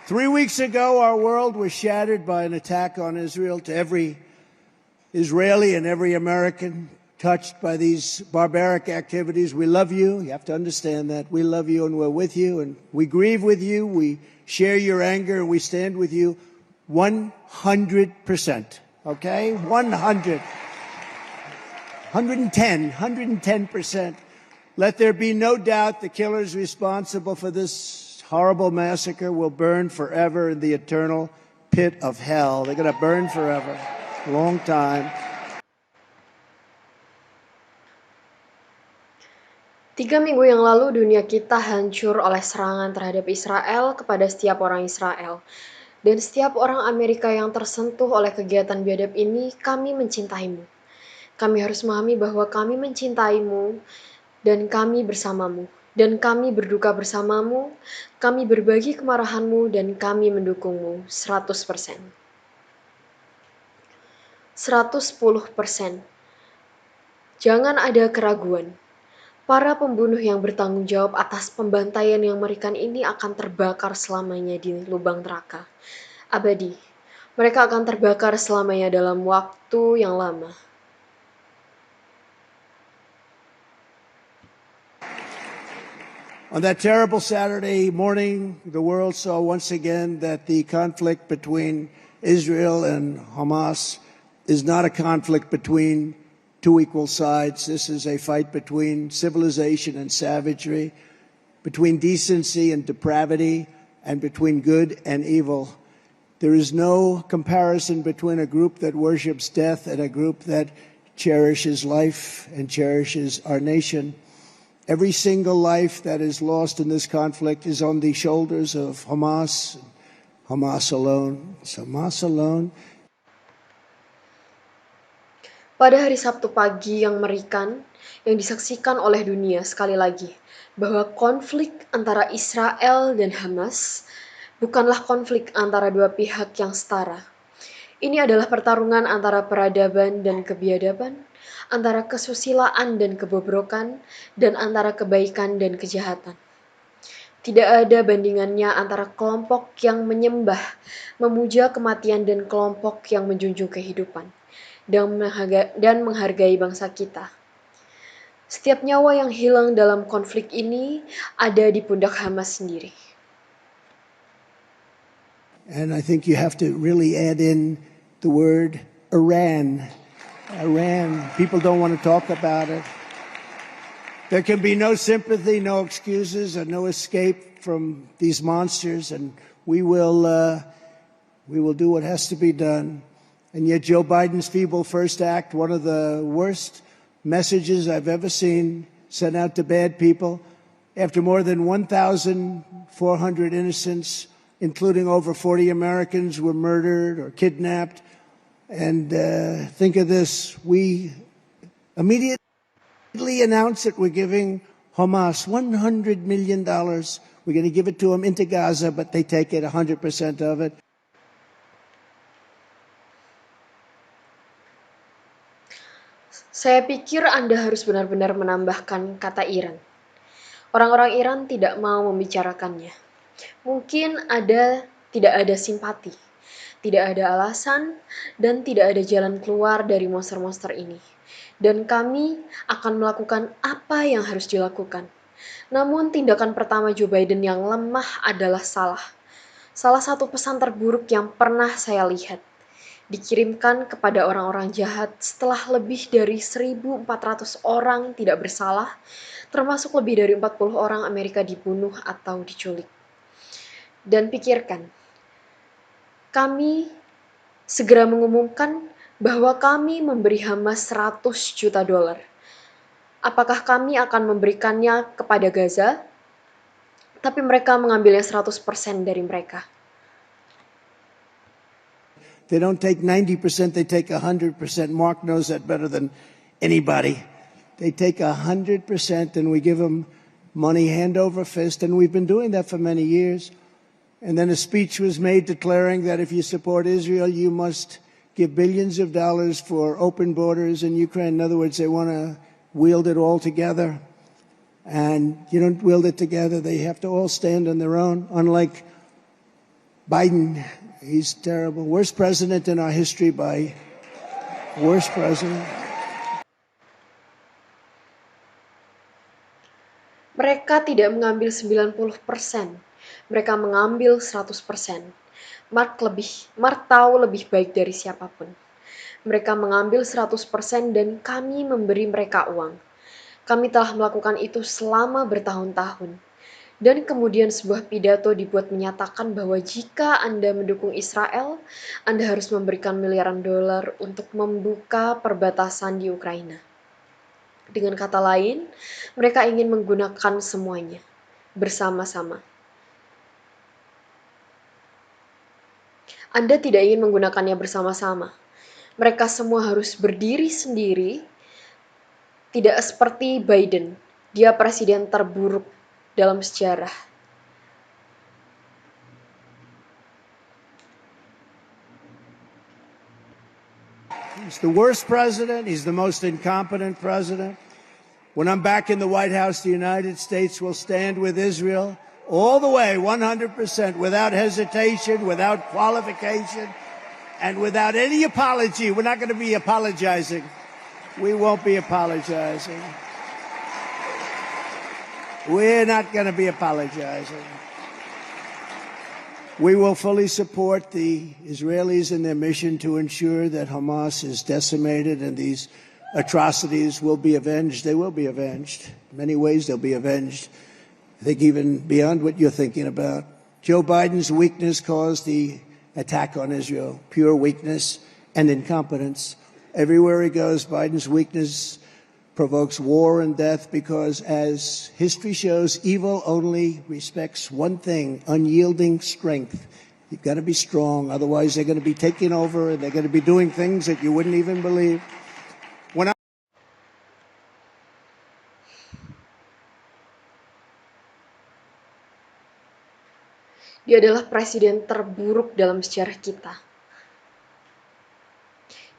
3 weeks ago, our world was shattered by an attack on Israel. To every Israeli and every American touched by these barbaric activities, we love you. You have to understand that. We love you and we're with you and we grieve with you. We share your anger and we stand with you 100%. Okay? 110%. Let there be no doubt the killers responsible for this horrible massacre will burn forever in the eternal pit of hell. They're going to burn forever. Long time. 3 minggu yang lalu dunia kita hancur oleh serangan terhadap Israel kepada setiap orang Israel. Dan setiap orang Amerika yang tersentuh oleh kegiatan biadab ini, kami mencintaimu. Kami harus memahami bahwa kami mencintaimu dan kami bersamamu. Dan kami berduka bersamamu, kami berbagi kemarahanmu dan kami mendukungmu 100%. 110%. Jangan ada keraguan. Para pembunuh yang bertanggung jawab atas pembantaian yang mengerikan ini akan terbakar selamanya di lubang neraka abadi. Mereka akan terbakar selamanya dalam waktu yang lama. On that terrible Saturday morning, the world saw once again that the conflict between Israel and Hamas is not a conflict between two equal sides. This is a fight between civilization and savagery, between decency and depravity, and between good and evil. There is no comparison between a group that worships death and a group that cherishes life and cherishes our nation. Every single life that is lost in this conflict is on the shoulders of Hamas, Hamas alone. It's Hamas alone. Pada hari Sabtu pagi yang mengerikan, yang disaksikan oleh dunia sekali lagi, bahwa konflik antara Israel dan Hamas bukanlah konflik antara dua pihak yang setara. Ini adalah pertarungan antara peradaban dan kebiadaban, antara kesusilaan dan kebobrokan, dan antara kebaikan dan kejahatan. Tidak ada bandingannya antara kelompok yang menyembah, memuja kematian dan kelompok yang menjunjung kehidupan dan menghargai bangsa kita. Setiap nyawa yang hilang dalam konflik ini ada di pundak Hamas sendiri. And I think you have to really add in the word Iran. Iran. People don't want to talk about it. There can be no sympathy, no excuses, and no escape from these monsters, and we will do what has to be done. And yet Joe Biden's feeble first act, one of the worst messages I've ever seen sent out to bad people, after more than 1,400 innocents, including over 40 Americans, were murdered or kidnapped. And think of this, we immediately announced that we're giving Hamas $100 million. We're going to give it to them into Gaza, but they take it 100% of it. Saya pikir Anda harus benar-benar menambahkan kata Iran. Orang-orang Iran tidak mau membicarakannya. Mungkin tidak ada simpati, tidak ada alasan, dan tidak ada jalan keluar dari monster-monster ini. Dan kami akan melakukan apa yang harus dilakukan. Namun tindakan pertama Joe Biden yang lemah adalah salah. Salah satu pesan terburuk yang pernah saya lihat dikirimkan kepada orang-orang jahat setelah lebih dari 1.400 orang tidak bersalah, termasuk lebih dari 40 orang Amerika dibunuh atau diculik. Dan pikirkan, kami segera mengumumkan bahwa kami memberi Hamas $100 juta. Apakah kami akan memberikannya kepada Gaza? Tapi mereka mengambilnya 100% dari mereka. They don't take 90%, they take 100%. Mark knows that better than anybody. They take 100% and we give them money hand over fist, and we've been doing that for many years. And then a speech was made declaring that if you support Israel, you must give billions of dollars for open borders in Ukraine. In other words, they want to wield it all together. And you don't wield it together. They have to all stand on their own, unlike Biden, he's terrible. Worst president in our history by worst president. Mereka tidak mengambil 90%, mereka mengambil 100%. Mark tahu lebih baik dari siapapun. Mereka mengambil 100% dan kami memberi mereka uang. Kami telah melakukan itu selama bertahun-tahun. Dan kemudian sebuah pidato dibuat menyatakan bahwa jika Anda mendukung Israel, Anda harus memberikan miliaran dolar untuk membuka perbatasan di Ukraina. Dengan kata lain, mereka ingin menggunakan semuanya bersama-sama. Anda tidak ingin menggunakannya bersama-sama. Mereka semua harus berdiri sendiri, tidak seperti Biden. Dia presiden terburuk dalam sejarah. He's the worst president. He's the most incompetent president. When I'm back in the White House, the United States will stand with Israel all the way, 100%, without hesitation, without qualification, and without any apology. We're not going to be apologizing. We won't be apologizing. We're not going to be apologizing. We will fully support the Israelis in their mission to ensure that Hamas is decimated and these atrocities will be avenged. They will be avenged. In many ways, they'll be avenged. I think even beyond what you're thinking about. Joe Biden's weakness caused the attack on Israel. Pure weakness and incompetence. Everywhere he goes, Biden's weakness provokes war and death because, as history shows, evil only respects one thing: unyielding strength. You've got to be strong, otherwise they're going to be taking over and they're going to be doing things that you wouldn't even believe. Dia adalah presiden terburuk dalam sejarah kita.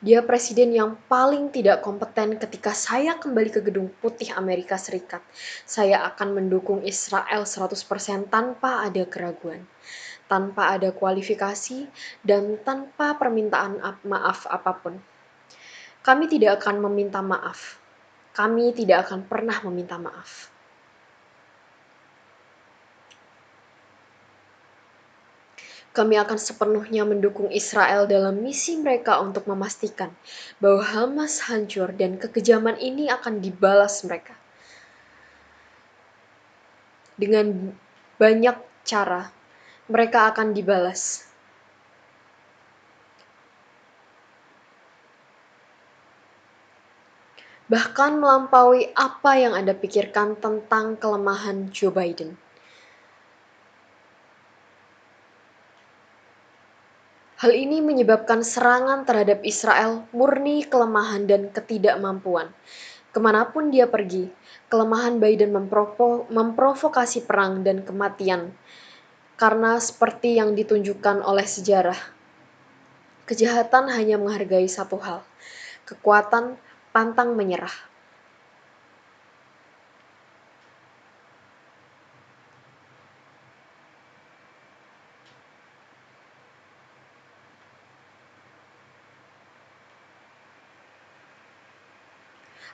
Dia presiden yang paling tidak kompeten. Ketika saya kembali ke Gedung Putih Amerika Serikat, saya akan mendukung Israel 100% tanpa ada keraguan, tanpa ada kualifikasi, dan tanpa permintaan maaf apapun. Kami tidak akan meminta maaf. Kami tidak akan pernah meminta maaf. Kami akan sepenuhnya mendukung Israel dalam misi mereka untuk memastikan bahwa Hamas hancur dan kekejaman ini akan dibalas mereka. Dengan banyak cara, mereka akan dibalas. Bahkan melampaui apa yang Anda pikirkan tentang kelemahan Joe Biden. Hal ini menyebabkan serangan terhadap Israel murni kelemahan dan ketidakmampuan. Kemanapun dia pergi, kelemahan Biden memprovokasi perang dan kematian. Karena seperti yang ditunjukkan oleh sejarah, kejahatan hanya menghargai satu hal: kekuatan pantang menyerah.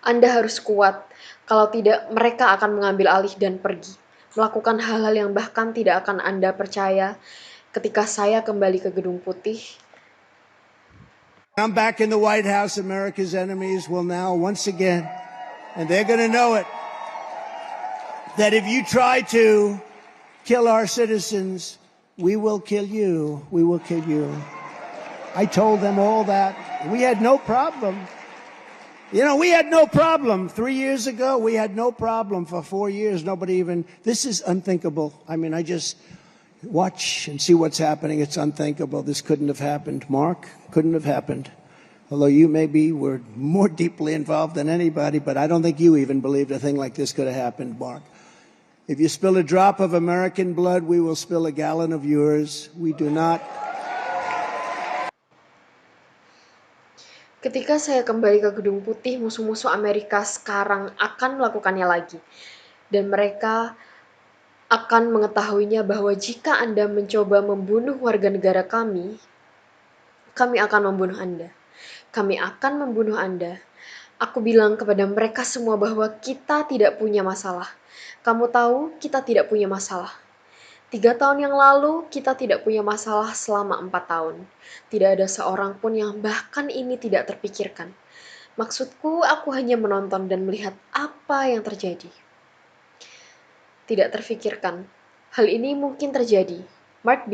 Anda harus kuat, kalau tidak mereka akan mengambil alih dan pergi, melakukan hal-hal yang bahkan tidak akan Anda percaya. Ketika saya kembali ke Gedung Putih, I'm back in the White House. America's enemies will now once again, and they're going to know it, that if you try to kill our citizens, we will kill you. We will kill you. I told them all that. We had no problem. We had no problem. 3 years ago, we had no problem. For 4 years, nobody even... This is unthinkable. I mean, I just watch and see what's happening. It's unthinkable. This couldn't have happened. Mark, couldn't have happened. Although you maybe were more deeply involved than anybody, but I don't think you even believed a thing like this could have happened, Mark. If you spill a drop of American blood, we will spill a gallon of yours. We do not... ketika saya kembali ke Gedung Putih, musuh-musuh Amerika sekarang akan melakukannya lagi. Dan mereka akan mengetahuinya bahwa jika Anda mencoba membunuh warga negara kami akan membunuh Anda. Kami akan membunuh Anda. Aku bilang kepada mereka semua bahwa kita tidak punya masalah. Kamu tahu, kita tidak punya masalah. 3 tahun yang lalu, kita tidak punya masalah selama 4 tahun. Tidak ada seorang pun yang bahkan ini tidak terpikirkan. Maksudku, aku hanya menonton dan melihat apa yang terjadi. Tidak terfikirkan. Hal ini mungkin terjadi. Mark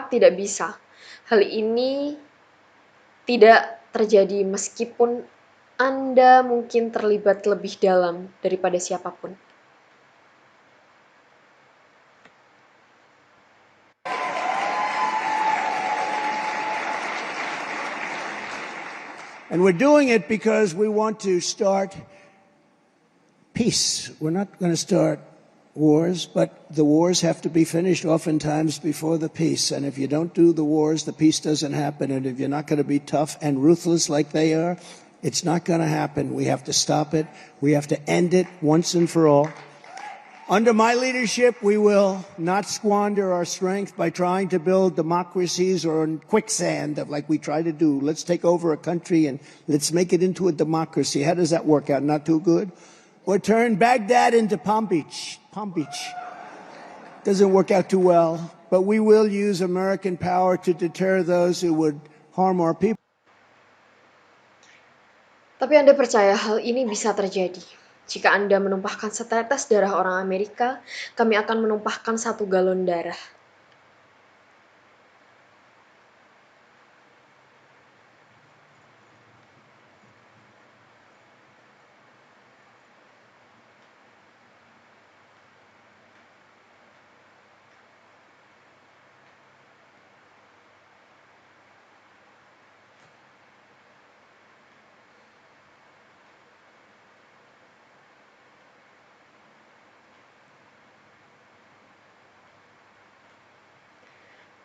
tidak bisa. Hal ini tidak terjadi meskipun Anda mungkin terlibat lebih dalam daripada siapapun. And we're doing it because we want to start peace. We're not going to start wars, but the wars have to be finished oftentimes before the peace. And if you don't do the wars, the peace doesn't happen. And if you're not going to be tough and ruthless like they are, it's not going to happen. We have to stop it. We have to end it once and for all. Under my leadership, we will not squander our strength by trying to build democracies or in quicksand like we try to do. Let's take over a country and let's make it into a democracy. How does that work out? Not too good? Or turn Baghdad into Palm Beach. Palm Beach. Doesn't work out too well. But we will use American power to deter those who would harm our people. Tapi Anda percaya hal ini bisa terjadi? Jika Anda menumpahkan setetes darah orang Amerika, kami akan menumpahkan 1 galon darah.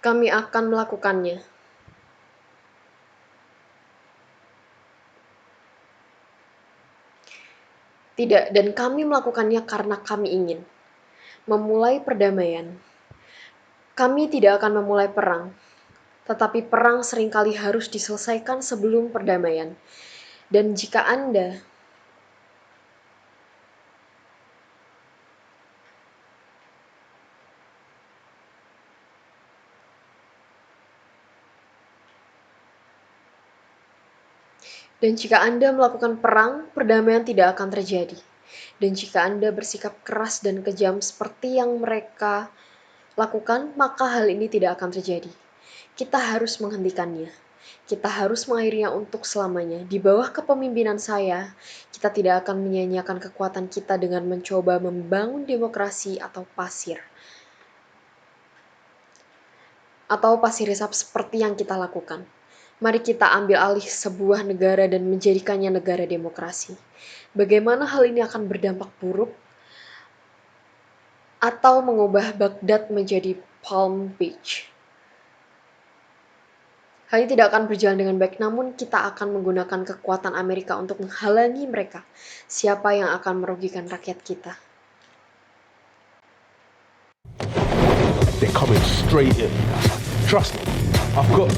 Kami akan melakukannya. Tidak, dan kami melakukannya karena kami ingin memulai perdamaian. Kami tidak akan memulai perang, tetapi perang seringkali harus diselesaikan sebelum perdamaian. Dan jika Anda melakukan perang, perdamaian tidak akan terjadi. Dan jika Anda bersikap keras dan kejam seperti yang mereka lakukan, maka hal ini tidak akan terjadi. Kita harus menghentikannya. Kita harus mengakhirinya untuk selamanya. Di bawah kepemimpinan saya, kita tidak akan menyia-nyiakan kekuatan kita dengan mencoba membangun demokrasi atau pasir resap seperti yang kita lakukan. Mari kita ambil alih sebuah negara dan menjadikannya negara demokrasi. Bagaimana hal ini akan berdampak buruk atau mengubah Baghdad menjadi Palm Beach? Hal ini tidak akan berjalan dengan baik, namun kita akan menggunakan kekuatan Amerika untuk menghalangi mereka. Siapa yang akan merugikan rakyat kita? They're coming straight in. Trust me, I've got